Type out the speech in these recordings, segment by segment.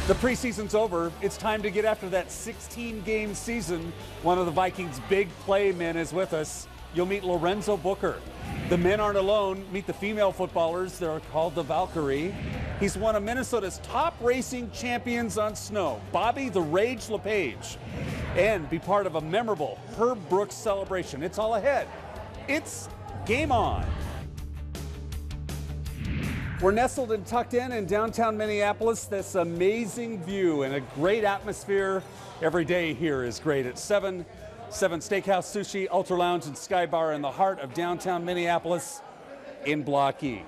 The preseason's over. It's time to get after that 16-game season. One of the Vikings' big play men is with us. You'll meet Lorenzo Booker. The men aren't alone. Meet the female footballers. They're called the Valkyrie. He's one of Minnesota's top racing champions on snow, Bobby the Rage LePage. And be part of a memorable Herb Brooks celebration. It's all ahead. It's Game On. We're nestled and tucked in downtown Minneapolis. This amazing view and a great atmosphere. Every day here is great at 7 Steakhouse, Sushi, Ultralounge, and Skybar in the heart of downtown Minneapolis in Block E.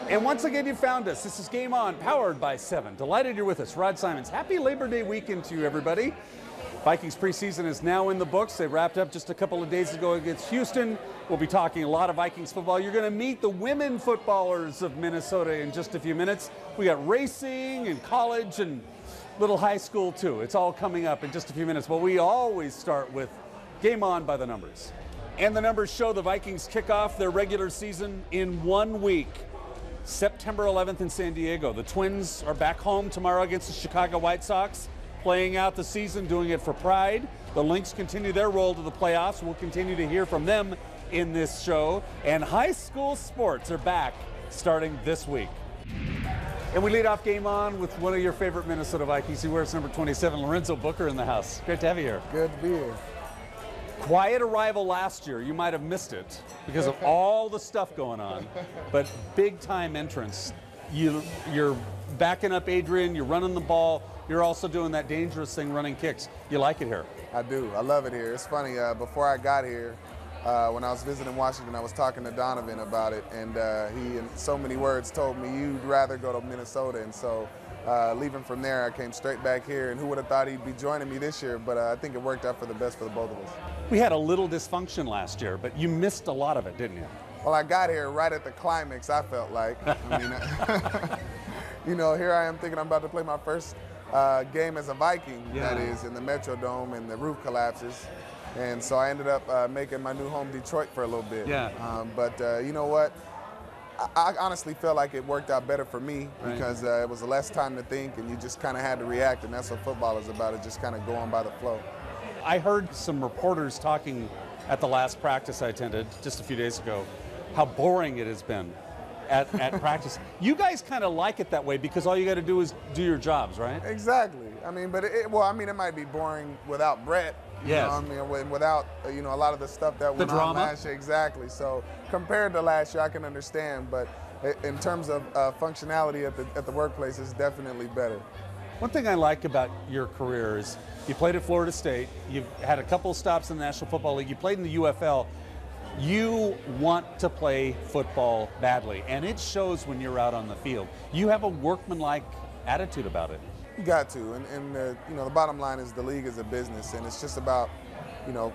And once again, you found us. This is Game On, powered by 7. Delighted you're with us. Rod Simons. Happy Labor Day weekend to you, everybody. Vikings preseason is now in the books. They wrapped up just a couple of days ago against Houston. We'll be talking a lot of Vikings football. You're going to meet the women footballers of Minnesota in just a few minutes. We got racing and college and little high school too. It's all coming up in just a few minutes. But we always start with Game On by the numbers. And the numbers show the Vikings kick off their regular season in 1 week. September 11th in San Diego. The Twins are back home tomorrow against the Chicago White Sox, playing out the season, doing it for pride. The Lynx continue their roll to the playoffs. We'll continue to hear from them in this show. And high school sports are back starting this week. And we lead off Game On with one of your favorite Minnesota Vikings. He wears number 27, Lorenzo Booker in the house. Great to have you here. Good to be here. Quiet arrival last year. You might have missed it because of all the stuff going on. But big time entrance. You're backing up Adrian. You're running the ball. You're also doing that dangerous thing, running kicks. You like it here? I do. I love it here. It's funny. Before I got here, when I was visiting Washington, I was talking to Donovan about it, and he, in so many words, told me you'd rather go to Minnesota. And so, leaving from there, I came straight back here. And who would have thought he'd be joining me this year? But I think it worked out for the best for the both of us. We had a little dysfunction last year, but you missed a lot of it, didn't you? Well, I got here right at the climax. I felt like. I mean, you know, here I am thinking I'm about to play my first game as a Viking, that is, in the Metrodome, and the roof collapses. And so I ended up making my new home Detroit for a little bit. Yeah. But you know what? I honestly felt like it worked out better for me because it was less time to think, and you just kind of had to react, and that's what football is about, it just kind of going by the flow. I heard some reporters talking at the last practice I attended just a few days ago, how boring it has been at practice. You guys kind of like it that way because all you got to do is do your jobs, right? Exactly. I mean, but it might be boring without Brett. Yes. I mean, without a lot of the stuff that went on last year. Exactly. So compared to last year, I can understand. But in terms of functionality at the workplace, it's definitely better. One thing I like about your career is you played at Florida State. You've had a couple of stops in the National Football League. You played in the UFL. You want to play football badly, and it shows when you're out on the field. You have a workmanlike attitude about it. You got to, and the bottom line is the league is a business, and it's just about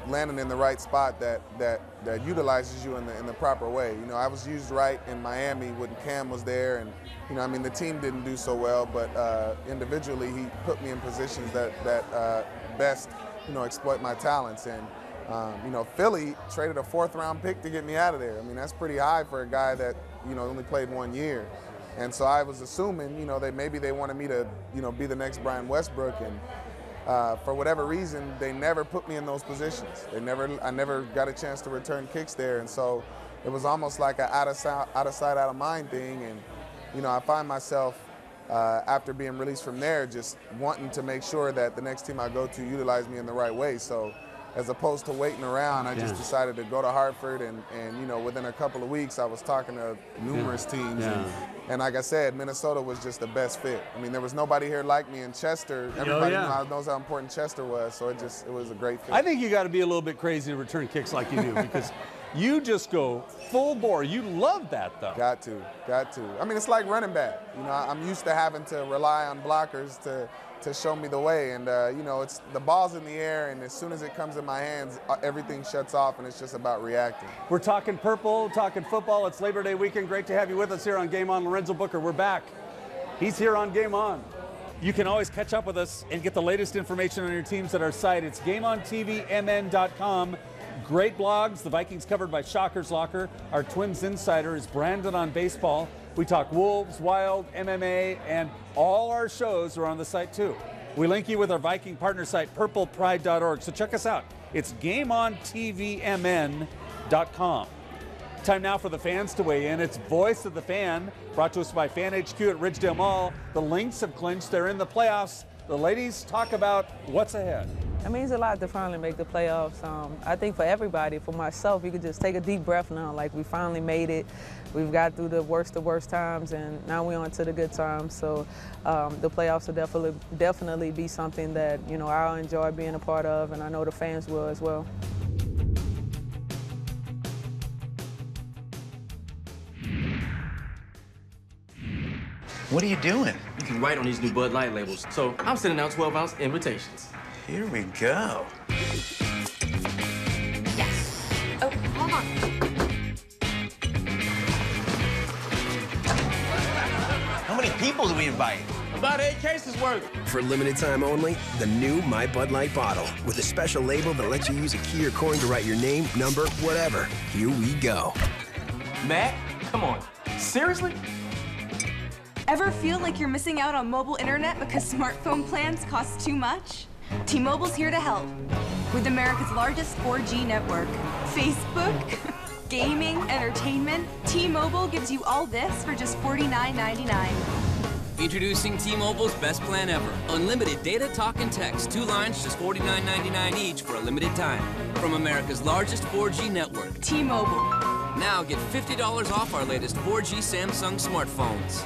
landing in the right spot that utilizes you in the proper way. I was used right in Miami when Cam was there, and the team didn't do so well, but individually he put me in positions that best exploit my talents. And Philly traded a 4th-round pick to get me out of there. I mean, that's pretty high for a guy that only played 1 year. And so I was assuming, maybe they wanted me to, be the next Brian Westbrook, and for whatever reason, they never put me in those positions. I never got a chance to return kicks there, and so it was almost like an out of sight, out of mind thing. And I find myself after being released from there, just wanting to make sure that the next team I go to utilize me in the right way. So, as opposed to waiting around, I just decided to go to Hartford, and within a couple of weeks, I was talking to numerous teams, and like I said, Minnesota was just the best fit. I mean, there was nobody here like me in Chester. Everybody knows how important Chester was, so it was a great fit. I think you got to be a little bit crazy to return kicks like you do because you just go full bore. You love that, though. Got to. I mean, it's like running back. I'm used to having to rely on blockers to show me the way, and it's the ball's in the air, and as soon as it comes in my hands, everything shuts off, and it's just about reacting. We're talking purple, talking football. It's Labor Day weekend. Great to have you with us here on Game On. Lorenzo Booker, we're back. He's here on Game On. You can always catch up with us and get the latest information on your teams at our site. It's GameOnTVMN.com. Great blogs. The Vikings covered by Shocker's Locker. Our Twins insider is Brandon on baseball. We talk Wolves, Wild, MMA, and all our shows are on the site too. We link you with our Viking partner site, purplepride.org, so check us out. It's GameOnTVMN.com. Time now for the fans to weigh in. It's Voice of the Fan, brought to us by Fan HQ at Ridgedale Mall. The Lynx have clinched. They're in the playoffs. The ladies talk about what's ahead. It means a lot to finally make the playoffs. I think for everybody, for myself, you could just take a deep breath now. Like, we finally made it. We've got through the worst of worst times, and now we're on to the good times. So the playoffs will definitely be something that, you know, I'll enjoy being a part of, and I know the fans will as well. What are you doing? You can write on these new Bud Light labels. So I'm sending out 12-ounce invitations. Here we go. Yes. Oh, hold on. How many people do we invite? About 8 cases worth. For limited time only, the new My Bud Light bottle with a special label that lets you use a key or coin to write your name, number, whatever. Here we go. Matt, come on. Seriously? Ever feel like you're missing out on mobile internet because smartphone plans cost too much? T-Mobile's here to help. With America's largest 4G network, Facebook, gaming, entertainment, T-Mobile gives you all this for just $49.99. Introducing T-Mobile's best plan ever. Unlimited data, talk, and text. 2 lines, just $49.99 each for a limited time. From America's largest 4G network. T-Mobile. Now get $50 off our latest 4G Samsung smartphones.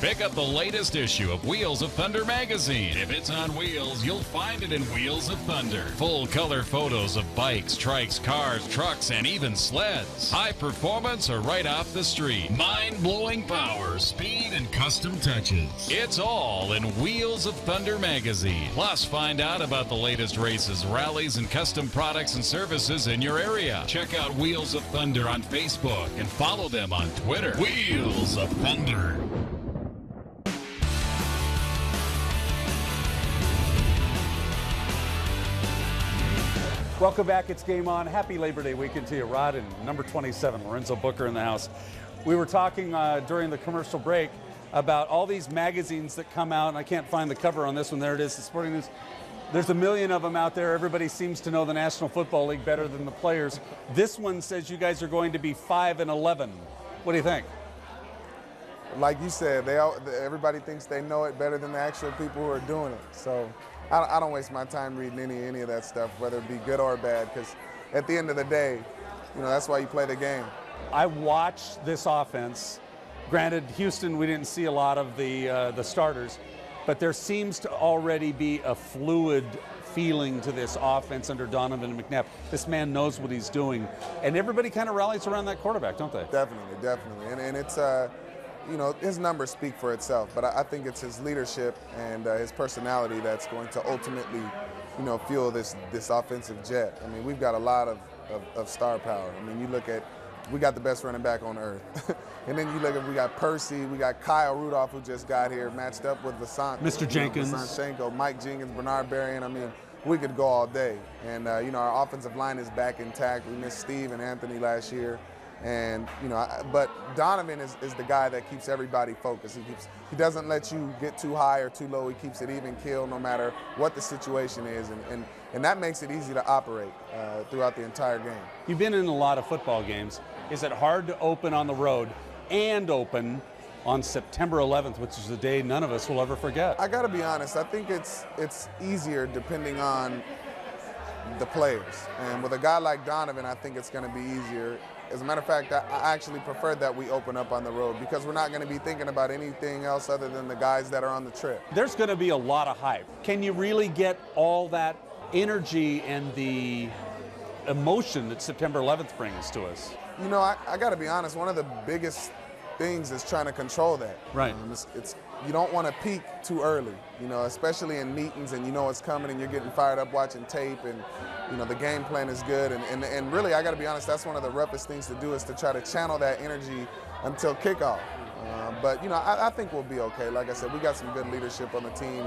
Pick up the latest issue of Wheels of Thunder magazine. If it's on wheels, you'll find it in Wheels of Thunder. Full color photos of bikes, trikes, cars, trucks, and even sleds. High performance or right off the street. Mind-blowing power, speed, and custom touches. It's all in Wheels of Thunder magazine. Plus, find out about the latest races, rallies, and custom products and services in your area. Check out Wheels of Thunder on Facebook and follow them on Twitter. Wheels of Thunder. Welcome back. It's Game On. Happy Labor Day weekend to you, Rod, and number 27, Lorenzo Booker in the house. We were talking during the commercial break about all these magazines that come out, and I can't find the cover on this one. There it is, the Sporting News. There's a million of them out there. Everybody seems to know the National Football League better than the players. This one says you guys are going to be 5-11. What do you think? Like you said, everybody thinks they know it better than the actual people who are doing it. So I don't waste my time reading any of that stuff, whether it be good or bad, because at the end of the day, you know, that's why you play the game. I watched this offense. Granted, Houston, we didn't see a lot of the starters, but there seems to already be a fluid feeling to this offense under Donovan McNabb. This man knows what he's doing, and everybody kind of rallies around that quarterback, don't they? Definitely. And it's, you know, his numbers speak for itself, but I think it's his leadership and his personality that's going to ultimately, you know, fuel this offensive jet. I mean, we've got a lot of star power. I mean, you look at, we got the best running back on earth. And then you look at, we got Percy, we got Kyle Rudolph, who just got here, matched up with Mr. Jenkins, Vasant, Mike Jenkins, Bernard Berrien. I mean, we could go all day. And, you know, our offensive line is back intact. We missed Steve and Anthony last year. And, you know, but Donovan is the guy that keeps everybody focused. He doesn't let you get too high or too low. He keeps it even keel no matter what the situation is. And that makes it easy to operate throughout the entire game. You've been in a lot of football games. Is it hard to open on the road and open on September 11th, which is the day none of us will ever forget? I got to be honest. I think it's easier depending on the players. And with a guy like Donovan, I think it's going to be easier. As a matter of fact, I actually prefer that we open up on the road because we're not going to be thinking about anything else other than the guys that are on the trip. There's going to be a lot of hype. Can you really get all that energy and the emotion that September 11th brings to us? You know, I got to be honest, one of the biggest things is trying to control that. Right. You don't want to peak too early, you know, especially in meetings and you know it's coming and you're getting fired up watching tape and, you know, the game plan is good. And really, I got to be honest, that's one of the roughest things to do is to try to channel that energy until kickoff. But, you know, I think we'll be okay. Like I said, we got some good leadership on the team,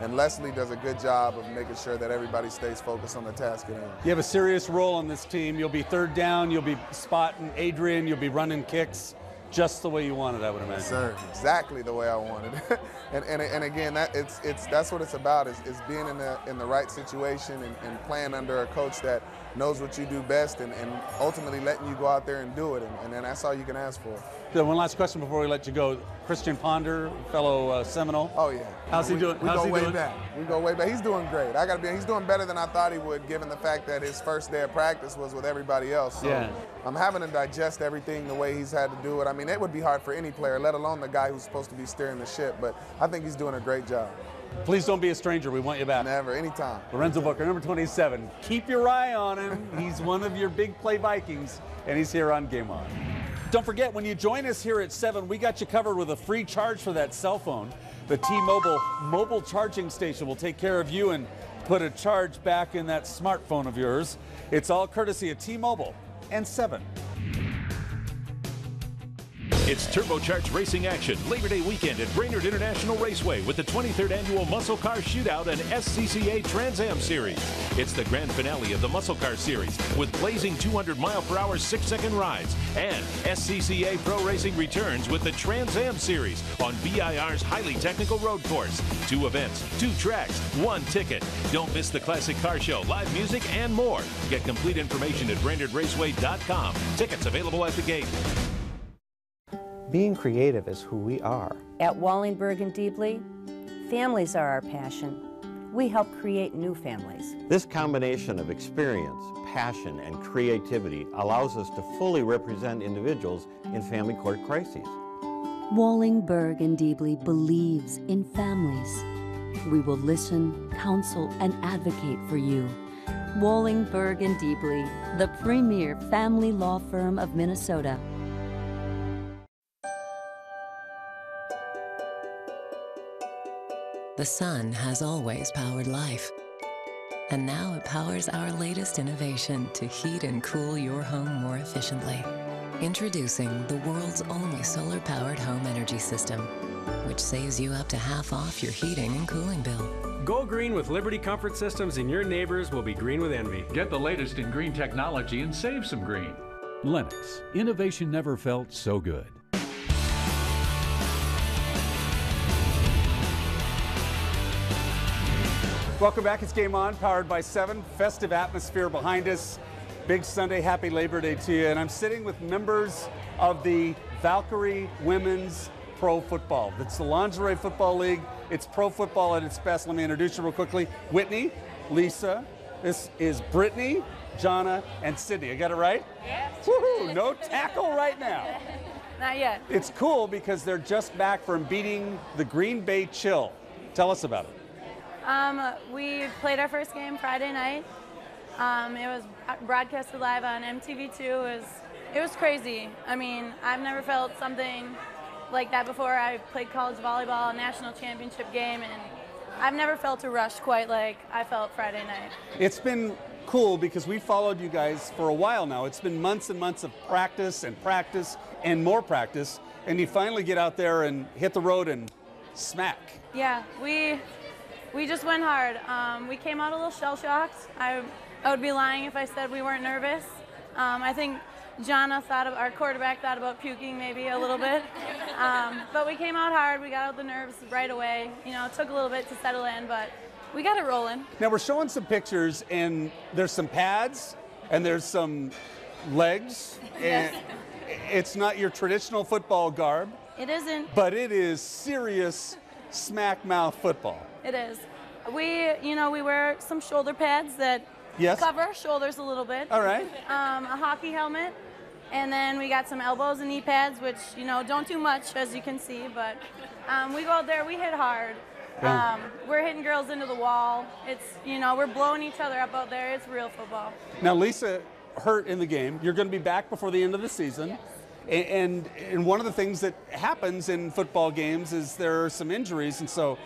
and Leslie does a good job of making sure that everybody stays focused on the task at hand. You have a serious role on this team. You'll be third down. You'll be spotting Adrian. You'll be running kicks. just the way you want it, I would imagine. Yes, sir. Exactly the way I wanted it. and again, that's what it's about, is being in the right situation and playing under a coach that knows what you do best and ultimately letting you go out there and do it. And then that's all you can ask for. So one last question before we let you go. Christian Ponder, fellow Seminole. Oh, yeah. How's he doing? We go way back. We go way back. He's doing great. He's doing better than I thought he would, given the fact that his first day of practice was with everybody else. So yeah. I'm having to digest everything the way he's had to do it. I mean, it would be hard for any player, let alone the guy who's supposed to be steering the ship. But I think he's doing a great job. Please don't be a stranger. We want you back. Never, anytime. Lorenzo Booker, number 27. Keep your eye on him. He's one of your big play Vikings, and he's here on GameOn. Don't forget, when you join us here at 7, we got you covered with a free charge for that cell phone. The T-Mobile mobile charging station will take care of you and put a charge back in that smartphone of yours. It's all courtesy of T-Mobile and 7. It's turbocharged racing action Labor Day weekend at Brainerd International Raceway with the 23rd Annual Muscle Car Shootout and SCCA Trans Am Series. It's the grand finale of the Muscle Car Series with blazing 200-mile-per-hour 6-second rides. And SCCA Pro Racing returns with the Trans Am Series on BIR's highly technical road course. 2 events, 2 tracks, 1 ticket. Don't miss the classic car show, live music, and more. Get complete information at BrainerdRaceway.com. Tickets available at the gate. Being creative is who we are. At Wallingberg and Deebly, families are our passion. We help create new families. This combination of experience, passion, and creativity allows us to fully represent individuals in family court crises. Wallingberg and Deebly believes in families. We will listen, counsel, and advocate for you. Wallingberg and Deebly, the premier family law firm of Minnesota. The sun has always powered life. And now it powers our latest innovation to heat and cool your home more efficiently. Introducing the world's only solar-powered home energy system, which saves you up to half off your heating and cooling bill. Go green with Liberty Comfort Systems and your neighbors will be green with envy. Get the latest in green technology and save some green. Lennox. Innovation never felt so good. Welcome back. It's Game On, powered by 7. Festive atmosphere behind us. Big Sunday. Happy Labor Day to you. And I'm sitting with members of the Valkyrie Women's Pro Football. It's the Lingerie Football League. It's pro football at its best. Let me introduce you real quickly. Whitney, Lisa. This is Brittany, Jonna, and Sydney. I got it right? Yes. Woohoo! No tackle right now. Not yet. It's cool because they're just back from beating the Green Bay Chill. Tell us about it. We played our first game Friday night. It was broadcasted live on MTV2. It was crazy. I mean, I've never felt something like that before. I played college volleyball, national championship game, and I've never felt a rush quite like I felt Friday night. It's been cool because we followed you guys for a while now. It's been months and months of practice and more practice, and you finally get out there and hit the road and smack. Yeah, we just went hard. We came out a little shell-shocked. I would be lying if I said we weren't nervous. I think Jonna our quarterback thought about puking maybe a little bit. But we came out hard. We got out the nerves right away. You know, it took a little bit to settle in, but we got it rolling. Now we're showing some pictures, and there's some pads, and there's some legs, and it's not your traditional football garb. It isn't. But it is serious smack mouth football. It is. We wear some shoulder pads that cover our shoulders a little bit. All right. A hockey helmet, and then we got some elbows and knee pads, which don't do much, as you can see, but we go out there, we hit hard. Yeah. We're hitting girls into the wall. It's we're blowing each other up out there. It's real football. Now Lisa hurt in the game. You're going to be back before the end of the season. Yes. And one of the things that happens in football games is there are some injuries, and so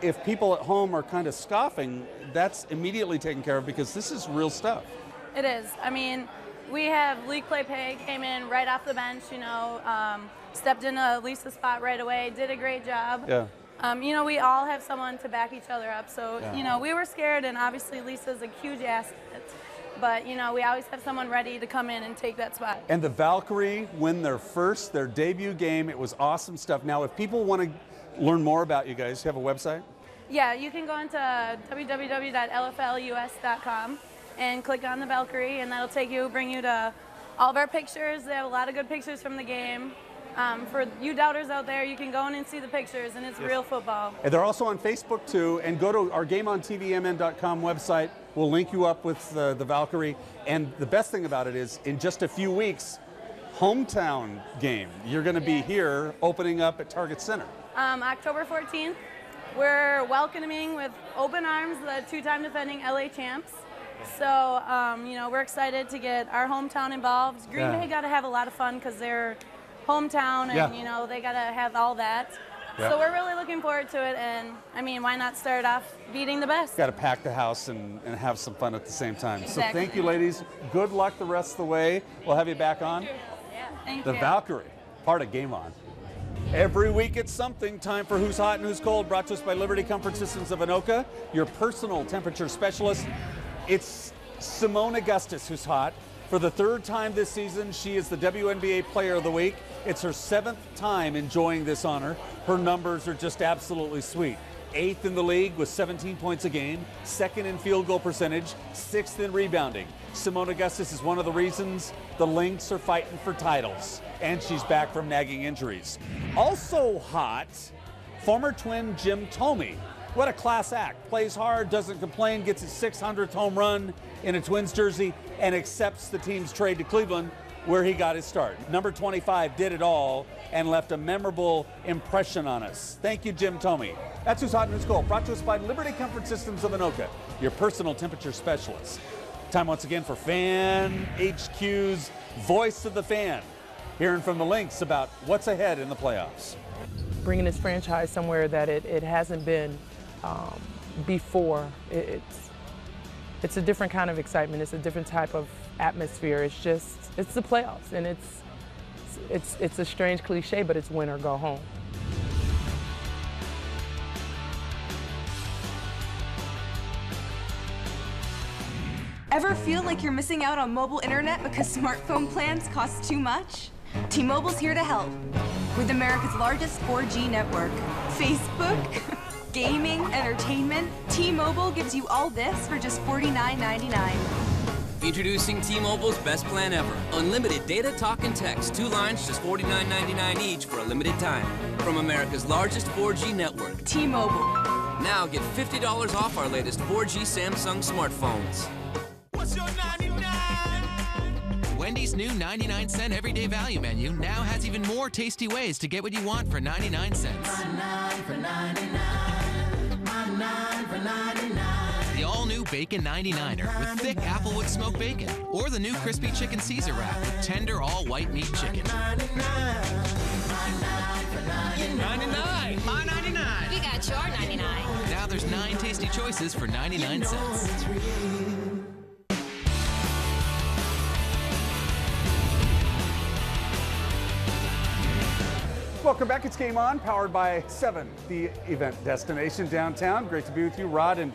if people at home are kind of scoffing, that's immediately taken care of because this is real stuff. It is. I mean, we have LePage came in right off the bench, stepped into Lisa's spot right away, did a great job. Yeah. We all have someone to back each other up. So, we were scared, and obviously Lisa's a huge asset. but you know, we always have someone ready to come in and take that spot. And the Valkyrie win their debut game. It was awesome stuff. Now, if people want to learn more about you guys, you have a website? Yeah, you can go into www.lflus.com and click on the Valkyrie, and that'll bring you to all of our pictures. They have a lot of good pictures from the game. For you doubters out there, you can go in and see the pictures, and it's real football. And they're also on Facebook too, and go to our GameOnTVMN.com website. We'll link you up with the Valkyrie. And the best thing about it is, in just a few weeks, hometown game. You're going to be here opening up at Target Center. October 14th, we're welcoming with open arms the two-time defending LA champs. So, you know, we're excited to get our hometown involved. Green Bay got to have a lot of fun because they're hometown, and you know, they got to have all that. So we're really looking forward to it, and I mean, why not start off beating the best? Got to pack the house and have some fun at the same time. Exactly. So thank you, ladies. Good luck the rest of the way. We'll have you back on. Thank the you. Valkyrie, part of GameOn. Every week it's something. Time for Who's Hot and Who's Cold, brought to us by Liberty Comfort Systems of Anoka, your personal temperature specialist. It's Simone Augustus who's hot. For the third time this season, she is the WNBA Player of the Week. It's her 7th time enjoying this honor. Her numbers are just absolutely sweet. 8th in the league with 17 points a game, 2nd in field goal percentage, 6th in rebounding. Simone Augustus is one of the reasons the Lynx are fighting for titles, and she's back from nagging injuries. Also hot, former twin Jim Thome. What a class act. Plays hard, doesn't complain, gets his 600th home run in a Twins jersey, and accepts the team's trade to Cleveland, where he got his start. Number 25 did it all and left a memorable impression on us. Thank you, Jim Thome. That's Who's Hot and Who's Cold, brought to us by Liberty Comfort Systems of Anoka, your personal temperature specialist. Time once again for Fan HQ's Voice of the Fan, hearing from the Lynx about what's ahead in the playoffs. Bringing this franchise somewhere that it hasn't been before, it's a different kind of excitement. It's a different type of atmosphere. It's the playoffs, and it's a strange cliche, but it's win or go home. Ever feel like you're missing out on mobile internet because smartphone plans cost too much? T-Mobile's here to help. With America's largest 4G network, Facebook, gaming, entertainment, T-Mobile gives you all this for just $49.99. Introducing T-Mobile's best plan ever. Unlimited data, talk, and text. 2 lines, just $49.99 each for a limited time. From America's largest 4G network. T-Mobile. Now get $50 off our latest 4G Samsung smartphones. What's your 99? Wendy's new 99-cent everyday value menu now has even more tasty ways to get what you want for 99 cents. My 9 for 99. My 9 for 99. The all-new Bacon 99er with thick applewood smoked bacon, or the new crispy chicken Caesar wrap with tender all-white meat chicken. 99. My 99. We got your 99. Now there's 9 tasty choices for 99 cents. Welcome back. It's Game On, powered by 7, the event destination downtown. Great to be with you, Rod and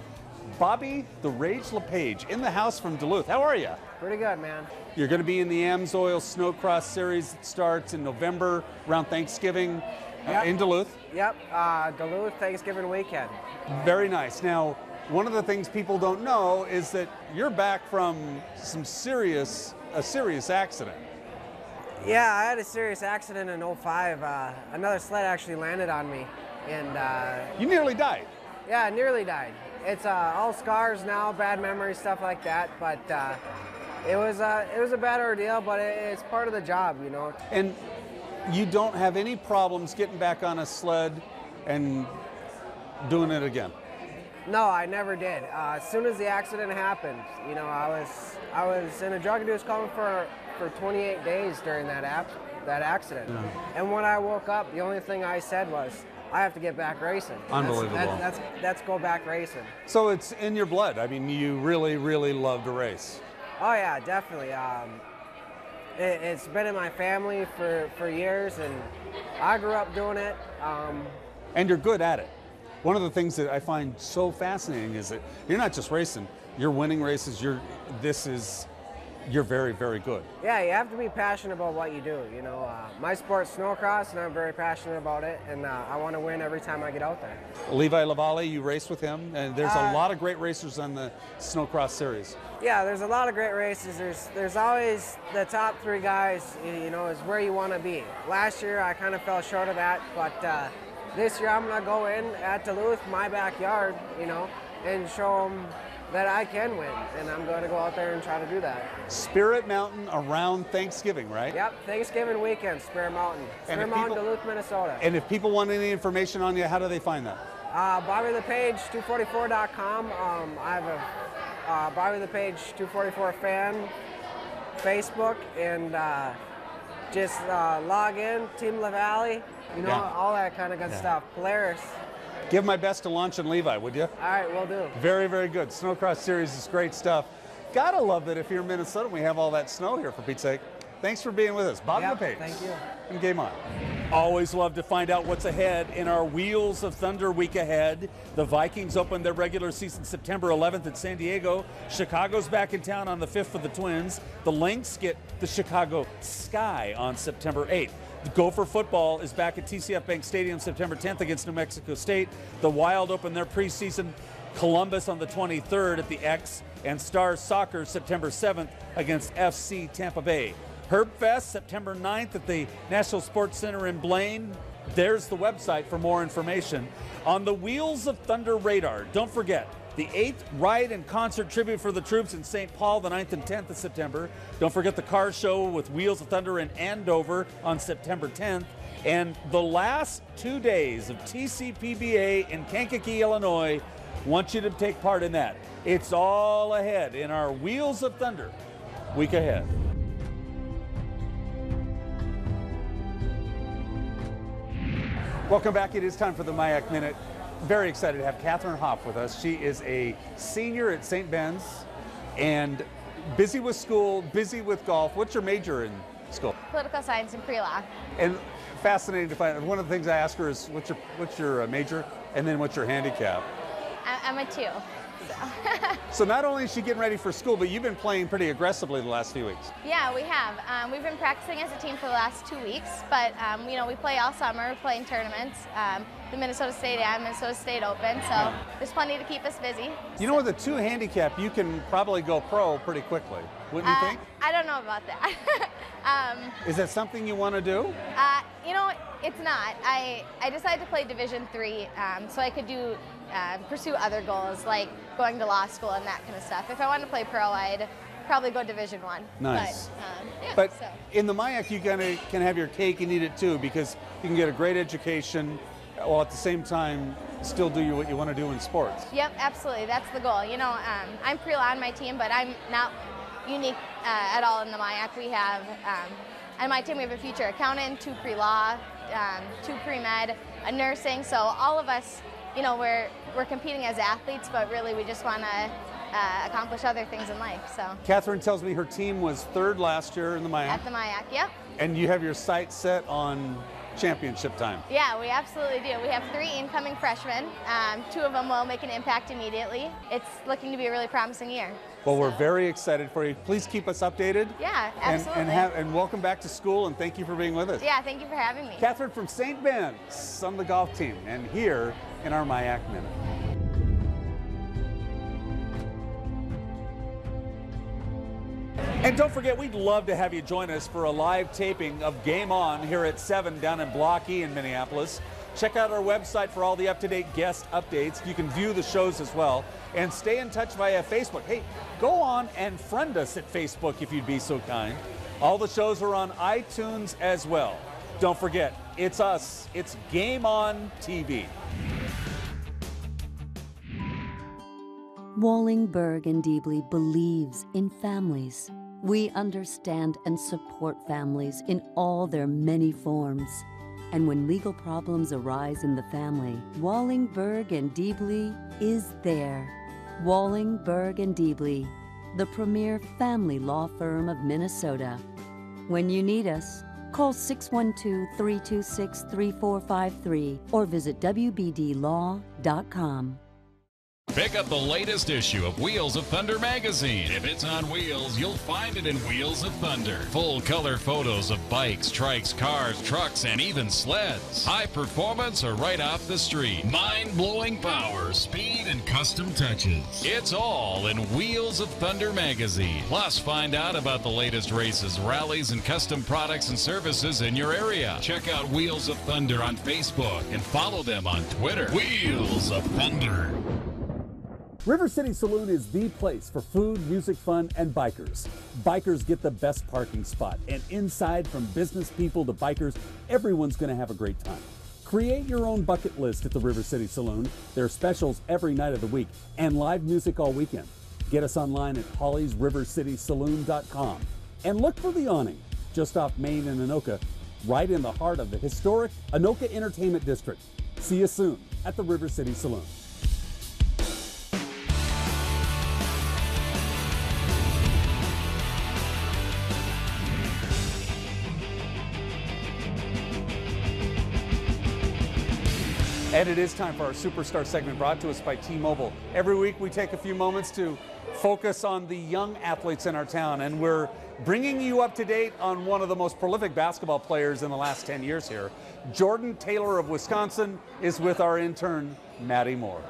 Bobby the Rage LePage in the house from Duluth. How are you? Pretty good, man. You're going to be in the Amsoil Snowcross Series that starts in November around Thanksgiving in Duluth. Yep, Duluth Thanksgiving weekend. Very nice. Now, one of the things people don't know is that you're back from a serious accident. Yeah, I had a serious accident in 05. Another sled actually landed on me, and you nearly died. Yeah, I nearly died. It's all scars now, bad memories, stuff like that. But it was a bad ordeal, but it's part of the job, you know. And you don't have any problems getting back on a sled and doing it again? No, I never did. As soon as the accident happened, you know, I was in a drug-induced coma for 28 days during that accident. Yeah. And when I woke up, the only thing I said was, I have to get back racing. Unbelievable. That's go back racing. So it's in your blood. I mean, you really, really love to race. Oh yeah, definitely. It's been in my family for years, and I grew up doing it. And you're good at it. One of the things that I find so fascinating is that you're not just racing, you're winning races. You're very, very good. Yeah, you have to be passionate about what you do. You know, my sport's snowcross, and I'm very passionate about it, and I want to win every time I get out there. Levi Lavalle, you race with him, and there's a lot of great racers on the snowcross series. Yeah, there's a lot of great races. There's always the top 3 guys, you know, is where you want to be. Last year, I kind of fell short of that, but this year I'm going to go in at Duluth, my backyard, you know, and show them that I can win, and I'm going to go out there and try to do that. Spirit Mountain around Thanksgiving, right? Yep, Thanksgiving weekend, Spirit Mountain. Spirit Mountain, Duluth, Minnesota. And if people want any information on you, how do they find that? Bobby LePage, 244.com. I have a Bobby LePage 244 fan Facebook, and just log in, Team LaValle, you know, all that kind of good stuff. Polaris. Give my best to Launch and Levi, would you? All right, will do. Very, very good. Snowcross series is great stuff. Gotta love that if you're in Minnesota, we have all that snow here, for Pete's sake. Thanks for being with us. Bobby LePage. Thank you. And Game On. Always love to find out what's ahead in our Wheels of Thunder week ahead. The Vikings open their regular season September 11th at San Diego. Chicago's back in town on the 5th for the Twins. The Lynx get the Chicago Sky on September 8th. The Gopher football is back at TCF Bank Stadium September 10th against New Mexico State. The Wild open their preseason Columbus on the 23rd at the X, and Stars Soccer September 7th against FC Tampa Bay. Herbfest September 9th at the National Sports Center in Blaine. There's the website for more information. On the Wheels of Thunder radar, don't forget, the 8th Ride and Concert Tribute for the Troops in St. Paul, the 9th and 10th of September. Don't forget the car show with Wheels of Thunder in Andover on September 10th. And the last 2 days of TCPBA in Kankakee, Illinois. Want you to take part in that. It's all ahead in our Wheels of Thunder week ahead. Welcome back. It is time for the MIAC Minute. Very excited to have Catherine Hoff with us. She is a senior at St. Ben's and busy with school, busy with golf. What's your major in school? Political science and pre-law. And fascinating to find. One of the things I ask her is, what's your major, and then what's your handicap? I'm a 2. So not only is she getting ready for school, but you've been playing pretty aggressively the last few weeks. Yeah, we have. We've been practicing as a team for the last 2 weeks, but you know, we play all summer, playing tournaments, the Minnesota State and Minnesota State Open, so there's plenty to keep us busy. You know, with a 2 handicap, you can probably go pro pretty quickly, wouldn't you think? I don't know about that. Is that something you want to do? You know, it's not. I decided to play Division III so I could do pursue other goals like going to law school and that kind of stuff. If I wanted to play pro, I'd probably go Division I. Nice. But, but in the MIAC, you can have your cake and eat it too, because you can get a great education while at the same time still do what you want to do in sports. Yep, absolutely. That's the goal. You know, I'm pre-law on my team, but I'm not unique at all in the MIAC. We have, on my team, we have a future accountant, 2 pre-law, 2 pre-med, a nursing. So all of us, you know, we're competing as athletes, but really we just want to accomplish other things in life. So Catherine tells me her team was 3rd last year in the MIAC. At the MIAC, yep. And you have your sights set on championship time. Yeah, we absolutely do. We have 3 incoming freshmen. 2 of them will make an impact immediately. It's looking to be a really promising year. Well, we're very excited for you. Please keep us updated. Yeah, absolutely. And welcome back to school, and thank you for being with us. Yeah, thank you for having me. Catherine from St. Ben's on the golf team, and here in our MIAC Minute. And don't forget, we'd love to have you join us for a live taping of Game On here at 7 down in Block E in Minneapolis. Check out our website for all the up-to-date guest updates. You can view the shows as well. And stay in touch via Facebook. Hey, go on and friend us at Facebook if you'd be so kind. All the shows are on iTunes as well. Don't forget, it's us. It's Game On TV. Wallingberg and Diebly believes in families. We understand and support families in all their many forms. And when legal problems arise in the family, Wallingberg and Diebly is there. Wallingberg and Diebly, the premier family law firm of Minnesota. When you need us, call 612-326-3453 or visit wbdlaw.com. Pick up the latest issue of Wheels of Thunder magazine. If it's on wheels, you'll find it in Wheels of Thunder. Full color photos of bikes, trikes, cars, trucks, and even sleds. High performance or right off the street. Mind-blowing power, speed, and custom touches. It's all in Wheels of Thunder magazine. Plus, find out about the latest races, rallies, and custom products and services in your area. Check out Wheels of Thunder on Facebook and follow them on Twitter. Wheels of Thunder. River City Saloon is the place for food, music, fun, and bikers. Bikers get the best parking spot, and inside, from business people to bikers, everyone's going to have a great time. Create your own bucket list at the River City Saloon. There are specials every night of the week and live music all weekend. Get us online at hollysrivercitysaloon.com and look for the awning just off Main and Anoka, right in the heart of the historic Anoka Entertainment District. See you soon at the River City Saloon. And it is time for our Superstar segment brought to us by T-Mobile. Every week we take a few moments to focus on the young athletes in our town, and we're bringing you up to date on one of the most prolific basketball players in the last 10 years here. Jordan Taylor of Wisconsin is with our intern, Maddie Moore.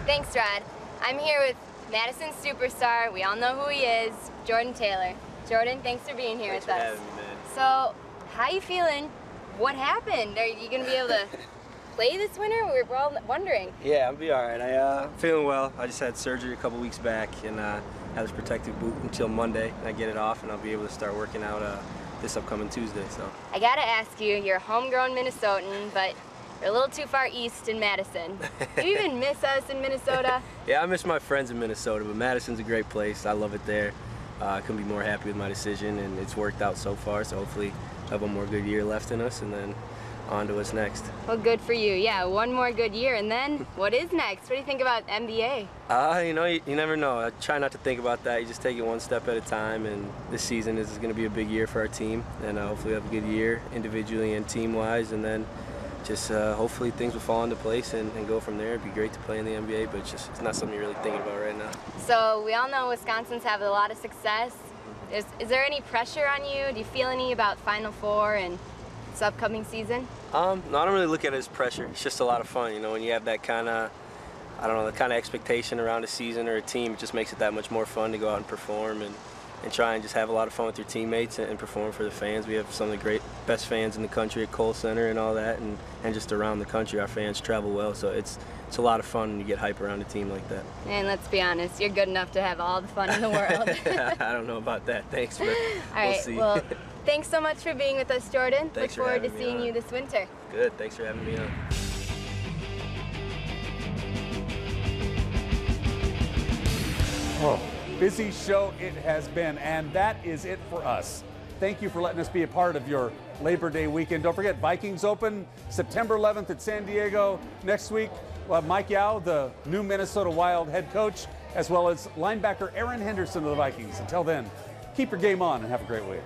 Thanks, Rod. I'm here with Madison's superstar. We all know who he is, Jordan Taylor. Jordan, thanks for being here with us. Thanks for having me, man. So, how you feeling? What happened? Are you going to be able to play this winter? We're all wondering. Yeah, I'll be all right. I'm feeling well. I just had surgery a couple weeks back and had this protective boot until Monday. I get it off and I'll be able to start working out this upcoming Tuesday. So I got to ask you, you're a homegrown Minnesotan, but you're a little too far east in Madison. Do you even miss us in Minnesota? Yeah, I miss my friends in Minnesota, but Madison's a great place. I love it there. I couldn't be more happy with my decision, and it's worked out so far, so hopefully I have one more good year left in us, and then on to what's next. Well, good for you. Yeah, one more good year, and then what is next? What do you think about NBA? You know, you never know. I try not to think about that. You just take it one step at a time, and this season is going to be a big year for our team, and hopefully have a good year individually and team-wise, and then just hopefully things will fall into place and go from there. It'd be great to play in the NBA, but it's not something you're really thinking about right now. So we all know Wisconsin's have a lot of success. Is there any pressure on you? Do you feel any about Final Four and this upcoming season? No, I don't really look at it as pressure. It's just a lot of fun, you know, when you have that kind of, I don't know, the kind of expectation around a season or a team. It just makes it that much more fun to go out and perform and try and just have a lot of fun with your teammates and perform for the fans. We have some of the great, best fans in the country at Kohl Center and all that, and just around the country. Our fans travel well, so it's a lot of fun when you get hype around a team like that. And let's be honest, you're good enough to have all the fun in the world. I don't know about that. Thanks, but all right, we'll see. Well, thanks so much for being with us, Jordan. Thanks Look for forward to having me seeing on. you this winter. Good. Thanks for having me on. Oh, busy show it has been, and that is it for us. Thank you for letting us be a part of your Labor Day weekend. Don't forget, Vikings open September 11th at San Diego. Next week, we'll have Mike Yao, the new Minnesota Wild head coach, as well as linebacker Aaron Henderson of the Vikings. Until then, keep your game on and have a great week.